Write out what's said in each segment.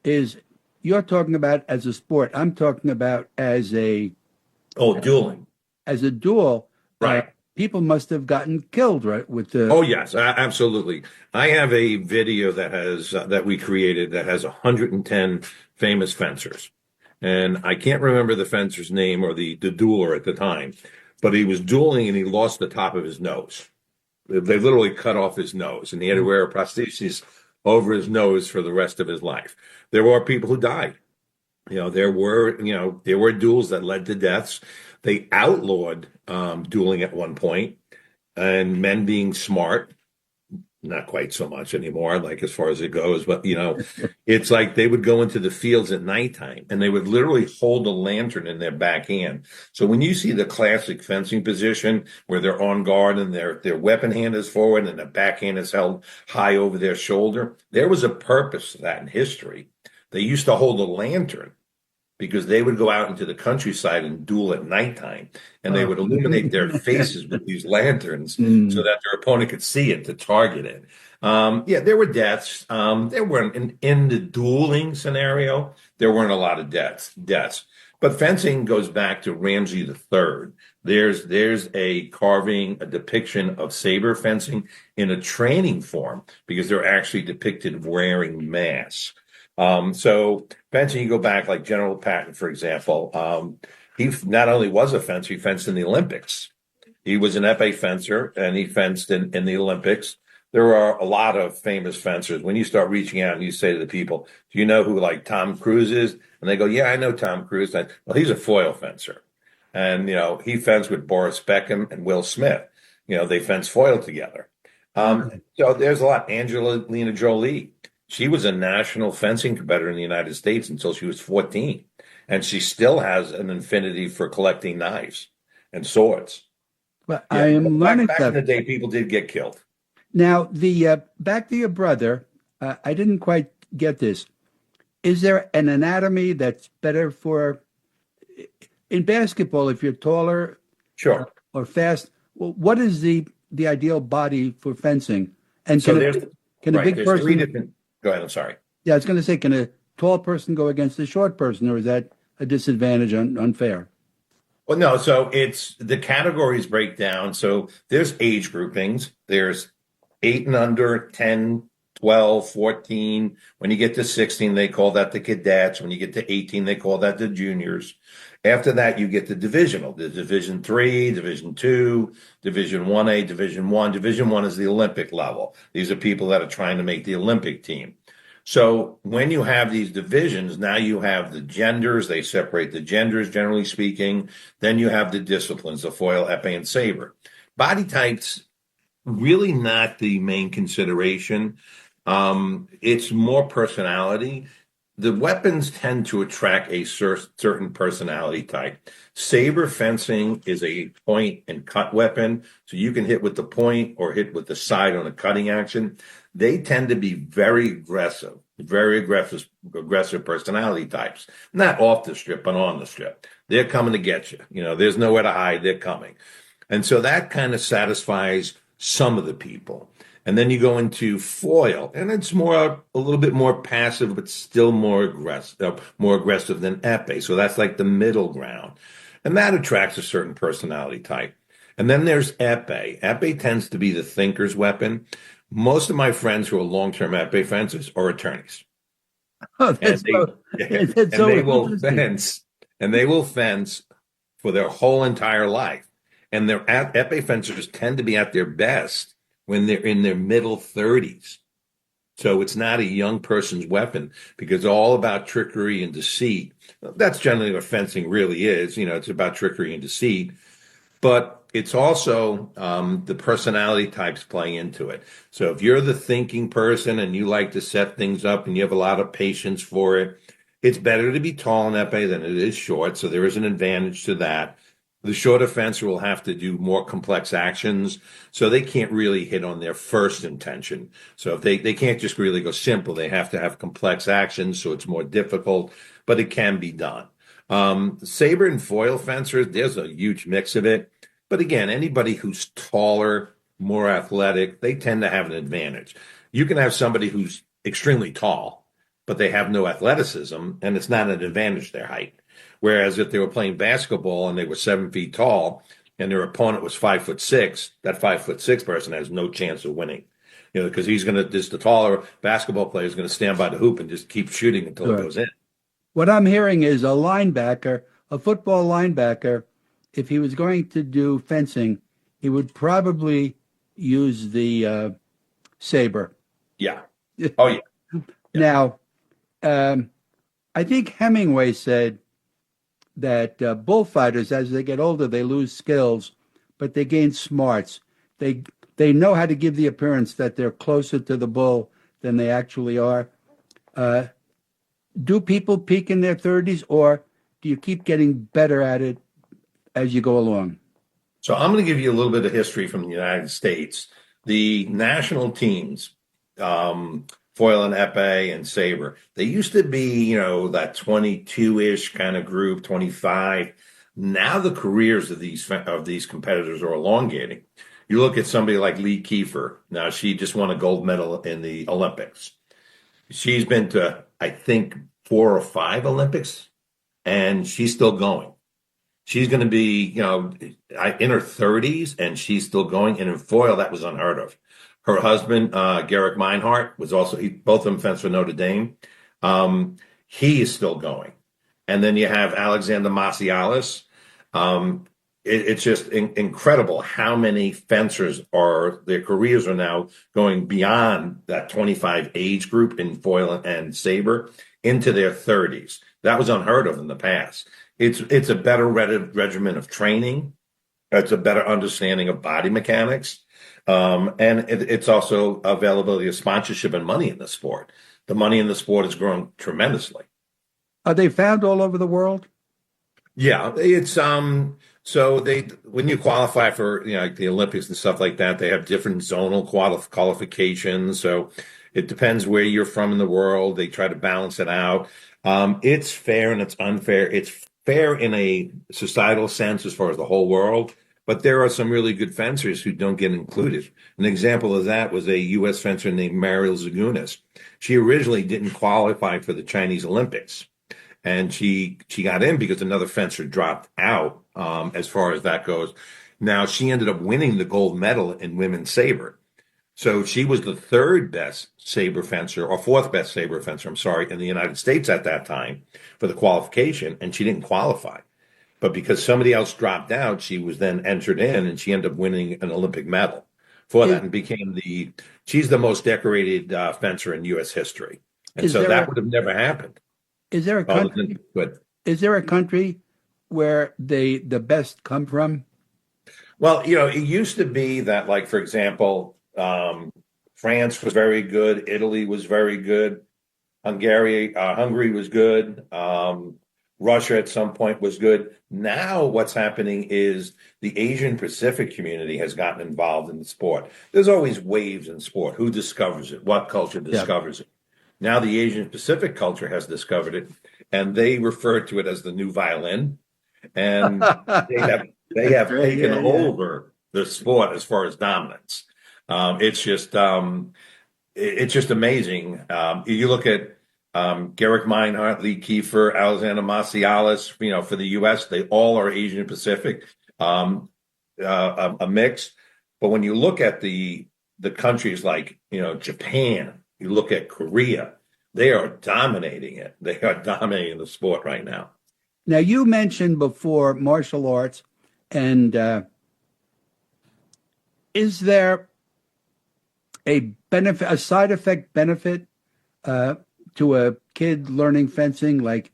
is you're talking about as a sport. I'm talking about as a Oh, dueling. duel. Uh, Right. People must have gotten killed, right? With the Oh, yes, absolutely. I have a video that has that we created that has 110 famous fencers. And I can't remember the fencer's name or the dueler at the time, but he was dueling and he lost the top of his nose. They literally cut off his nose, and he had to wear a prosthesis over his nose for the rest of his life. There were people who died. There were duels that led to deaths. They outlawed dueling at one point, and men being smart, not quite so much anymore, like as far as it goes, but it's like they would go into the fields at nighttime and they would literally hold a lantern in their back hand. So when you see the classic fencing position where they're on guard and their weapon hand is forward and the back hand is held high over their shoulder, there was a purpose to that in history. They used to hold a lantern because they would go out into the countryside and duel at nighttime, and they oh. would illuminate their faces with these lanterns so Mm. that their opponent could see it to target it. Yeah, there were deaths. There weren't in the dueling scenario. There weren't a lot of deaths, but fencing goes back to Ramsay III. There's a carving, a depiction of saber fencing in a training form because they're actually depicted wearing masks. So fencing, you go back like General Patton, for example. He not only was a fencer, he fenced in the Olympics. He was an epee fencer and he fenced in the Olympics. There are a lot of famous fencers. When you start reaching out and you say to the people, do you know who like Tom Cruise is? And they go, yeah, I know Tom Cruise. Well, he's a foil fencer. And, he fenced with Boris Beckham and Will Smith. They fenced foil together. So there's a lot. Angelina Jolie. She was a national fencing competitor in the United States until she was 14. And she still has an affinity for collecting knives and swords. Well, I Yeah. am learning Back in stuff. the day, people did get killed. Now, the back to your brother, I didn't quite get this. Is there an anatomy that's better for in basketball? If you're taller Sure. or fast, what is the ideal body for fencing? And So there's, can a right, big there's three person? different, go ahead, I'm sorry. Yeah, I was going to say, can a tall person go against a short person, or is that a disadvantage, unfair? Well, no, so it's the categories break down. So there's age groupings. There's 8 and under, 10, 12, 14. When you get to 16, they call that the cadets. When you get to 18, they call that the juniors. After that, you get the divisional. The Division 3, Division 2, Division 1A, Division 1. Division 1 is the Olympic level. These are people that are trying to make the Olympic team. So when you have these divisions, now you have the genders. They separate the genders, generally speaking. Then you have the disciplines, the foil, epee, and saber. Body types, really not the main consideration. It's more personality. The weapons tend to attract a certain personality type. Saber fencing is a point and cut weapon, so you can hit with the point or hit with the side on a cutting action. They tend to be very aggressive personality types. Not off the strip, but on the strip. They're coming to get you. There's nowhere to hide. They're coming. And so that kind of satisfies some of the people. And then you go into foil, and it's a little bit more passive, but still more aggressive than epee. So that's like the middle ground. And that attracts a certain personality type. And then there's epee. Epee tends to be the thinker's weapon. Most of my friends who are long-term epee fencers are attorneys. Oh, And that's so that's and so they will interesting. fence for their whole entire life. And their epee fencers tend to be at their best when they're in their middle 30s. So it's not a young person's weapon because it's all about trickery and deceit. That's generally what fencing really is. It's about trickery and deceit, but it's also the personality types play into it. So if you're the thinking person and you like to set things up and you have a lot of patience for it, it's better to be tall in epee than it is short. So there is an advantage to that. The shorter fencer will have to do more complex actions, so they can't really hit on their first intention. So if they can't just really go simple, they have to have complex actions, so it's more difficult, but it can be done. Saber and foil fencers, there's a huge mix of it. But again, anybody who's taller, more athletic, they tend to have an advantage. You can have somebody who's extremely tall, but they have no athleticism, and it's not an advantage their height. Whereas if they were playing basketball and they were 7 feet tall and their opponent was 5'6", that 5'6" person has no chance of winning. Because the taller basketball player is going to stand by the hoop and just keep shooting until it goes in. What I'm hearing is a football linebacker, if he was going to do fencing, he would probably use the saber. Yeah. Oh, yeah. Now, I think Hemingway said that bullfighters, as they get older, they lose skills, but they gain smarts. They know how to give the appearance that they're closer to the bull than they actually are. Do people peak in their 30s, or do you keep getting better at it as you go along? So I'm going to give you a little bit of history from the United States. The national teams, foil and epee and saber, they used to be, that 22-ish kind of group, 25. Now the careers of these competitors are elongating. You look at somebody like Lee Kiefer. Now she just won a gold medal in the Olympics. She's been to, I think, 4 or 5 Olympics, and she's still going. She's going to be, in her 30s, and she's still going. And in foil, that was unheard of. Her husband, Garrick Meinhardt, was also, both of them fenced for Notre Dame. He is still going. And then you have Alexander Macialis. It's just incredible how many fencers their careers are now going beyond that 25 age group in foil and saber into their 30s. That was unheard of in the past. It's a better regimen of training. It's a better understanding of body mechanics. And it's also availability of sponsorship and money in the sport. The money in the sport has grown tremendously. Are they found all over the world? Yeah, it's so when you qualify for like the Olympics and stuff like that, they have different zonal qualifications. So it depends where you're from in the world. They try to balance it out. It's fair and it's unfair. It's fair in a societal sense as far as the whole world, but there are some really good fencers who don't get included. An example of that was a U.S. fencer named Mariel Zagunis. She originally didn't qualify for the Chinese Olympics. And she got in because another fencer dropped out as far as that goes. Now, she ended up winning the gold medal in women's saber. So she was the 3rd best saber fencer, or 4th best saber fencer, in the United States at that time for the qualification, and she didn't qualify. But because somebody else dropped out, she was then entered in, and she ended up winning an Olympic medal for that and she's the most decorated fencer in U.S. history. And so that would have never happened. Is there a country? Is there a country where the best come from? Well, it used to be that, like, for example, France was very good, Italy was very good, Hungary was good, Russia at some point was good. Now what's happening is the Asian Pacific community has gotten involved in the sport. There's always waves in sport. Who discovers it? What culture discovers it? Now the Asian Pacific culture has discovered it, and they refer to it as the new violin. And they have taken over the sport as far as dominance. It's just amazing. You look at Garrick Meinhardt, Lee Kiefer, Alexander Macialis. For the U.S., they all are Asian Pacific, a mix. But when you look at the countries like Japan. You look at Korea, they are dominating it. They are dominating the sport right now. Now, you mentioned before martial arts, and is there a side effect benefit to a kid learning fencing? Like,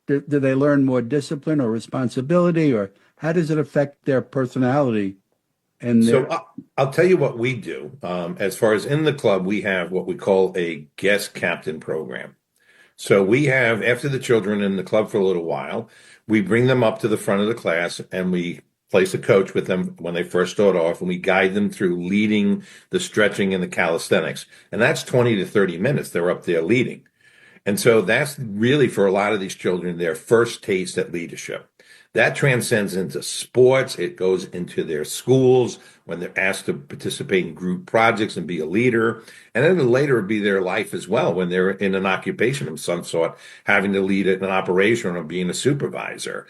do they learn more discipline or responsibility, or how does it affect their personality? So I'll tell you what we do. As far as in the club, we have what we call a guest captain program. So we have, after the children in the club for a little while, we bring them up to the front of the class and we place a coach with them when they first start off, and we guide them through leading, the stretching, and the calisthenics. And that's 20 to 30 minutes. They're up there leading. And so that's really, for a lot of these children, their first taste at leadership. That transcends into sports. It goes into their schools when they're asked to participate in group projects and be a leader. And then later it'll be their life as well when they're in an occupation of some sort, having to lead an operation or being a supervisor.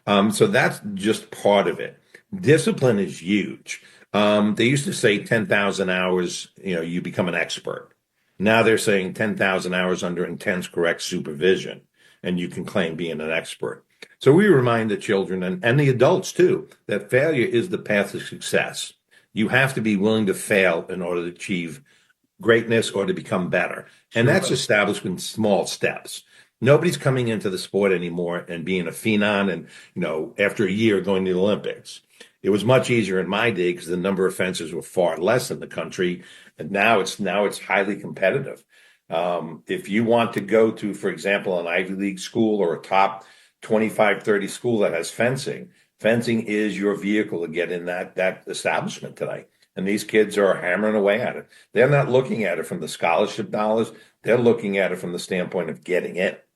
So that's just part of it. Discipline is huge. They used to say 10,000 hours, you become an expert. Now they're saying 10,000 hours under intense correct supervision, and you can claim being an expert. So we remind the children and the adults too that failure is the path to success. You have to be willing to fail in order to achieve greatness or to become better. And Sure. that's established in small steps. Nobody's coming into the sport anymore and being a phenom and, after a year going to the Olympics. It was much easier in my day because the number of fencers were far less in the country. And now it's highly competitive. If you want to go to, for example, an Ivy League school or a top 25, 30 school that has fencing, fencing is your vehicle to get in that establishment today. And these kids are hammering away at it. They're not looking at it from the scholarship dollars. They're looking at it from the standpoint of getting it.